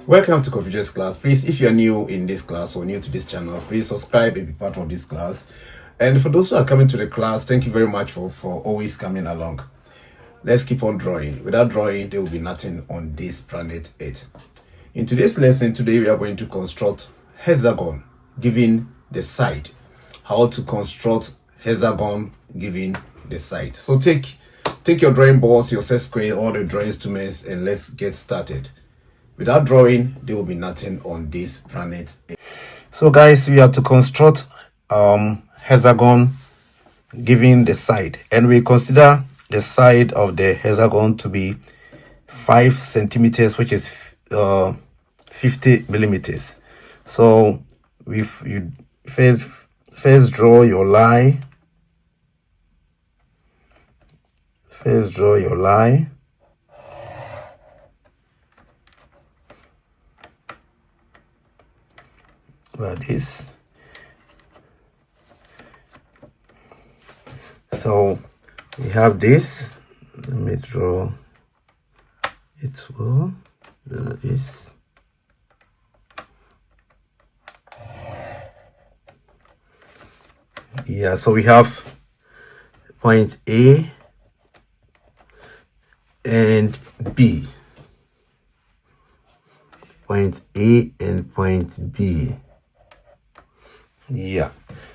Welcome to Confucius class. Please, if you're new in this class or new to this channel, please subscribe and be part of this class. And for those who are coming to the class, thank you very much for always coming along. Let's keep on drawing. Without drawing, there will be nothing on this planet Earth. In today's lesson, today we are going to construct hexagon given the side. How to construct hexagon given the side. So take your drawing boards, your set square, all the drawing instruments, and let's get started. Without drawing, there will be nothing on this planet. So guys, we have to construct hexagon given the side, and we consider the side of the hexagon to be 5 centimeters, which is 50 millimeters. So if you first draw your line, like this. So we have this. Let me draw it well. Like this. Yeah, so we have point A and B. Point A and point B. Yeah,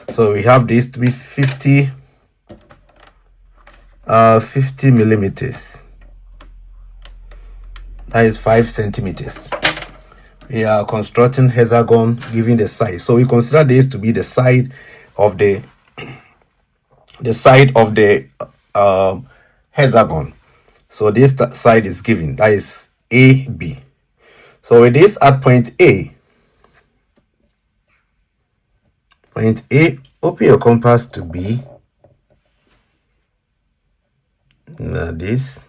so we have this to be 50 millimeters. That is 5 centimeters. We are constructing hexagon given the side. So we consider this to be the side of the hexagon. So this side is given, that is AB. So with this at point A, open your compass to B. Like this.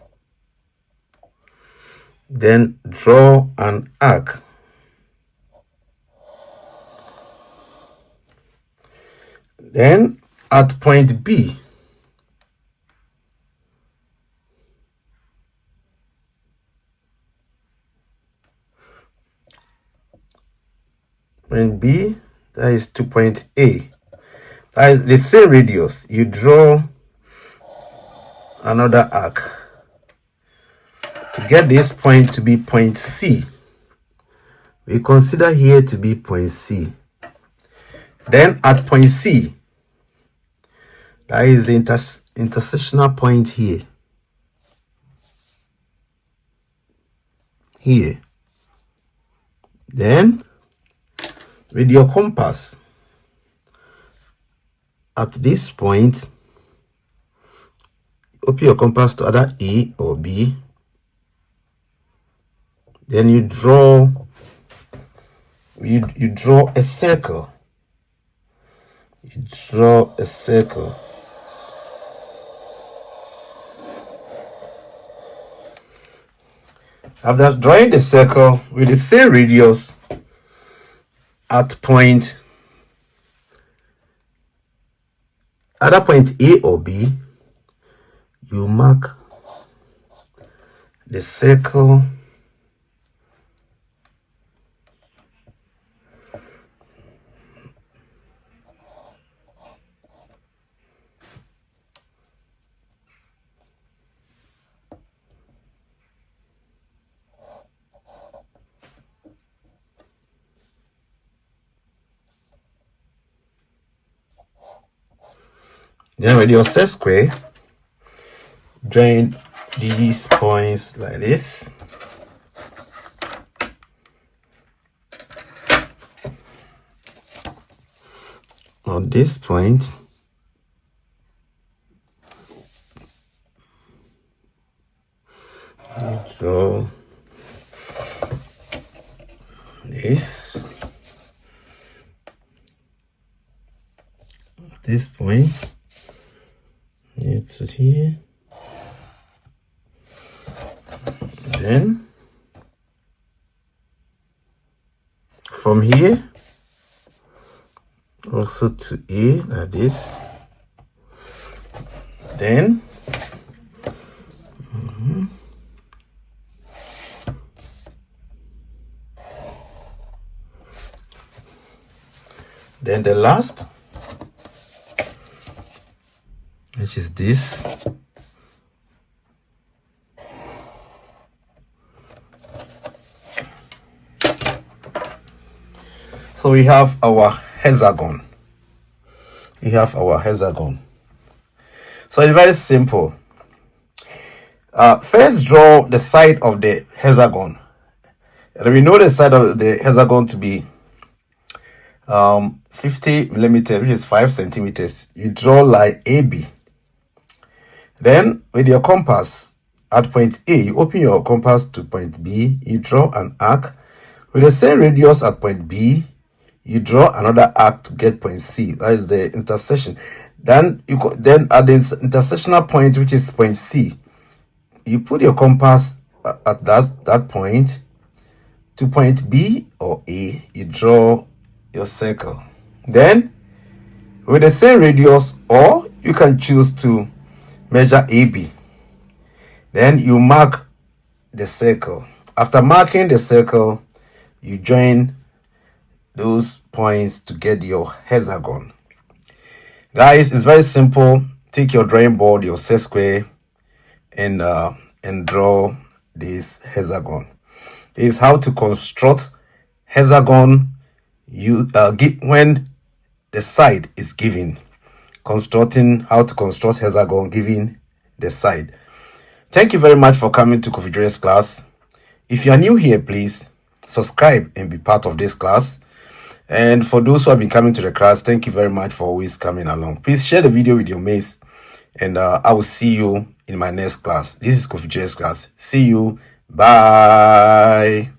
Then draw an arc. Then at point B, that is to point A. That is the same radius. You draw another arc to get this point to be point C. We consider here to be point C. Then at point C, that is the intersectional point here. Then with your compass at this point, open your compass to either A or B. Then you draw a circle. After drawing the circle with the same radius at point A or B, you mark the circle then with your set square, join these points like this. On this point, you draw this. At this point, it's here. Then from here also to A like this. Then Then the last, which is this. So we have our hexagon. We have our hexagon. So it's very simple. First, draw the side of the hexagon. And we know the side of the hexagon to be 50 millimeters, which is 5 centimeters. You draw line AB. Then with your compass at point A, you open your compass to point B. You draw an arc with the same radius at point B. You draw another arc to get point C. That is the intersection. Then then at the intersectional point, which is point C, you put your compass at that point to point B or A. You draw your circle. Then with the same radius, or you can choose to measure AB. Then you mark the circle. After marking the circle, you join those points to get your hexagon. Guys, it's very simple. Take your drawing board, your set square, and draw this hexagon. This is how to construct hexagon. You when the side is given. Constructing how to construct hexagon given the side. Thank you very much for coming to Kofi Dre's class. If you are new here, please subscribe and be part of this class. And for those who have been coming to the class, thank you very much for always coming along. Please share the video with your mates, and I will see you in my next class. This is Kofi Dre's class. See you. Bye.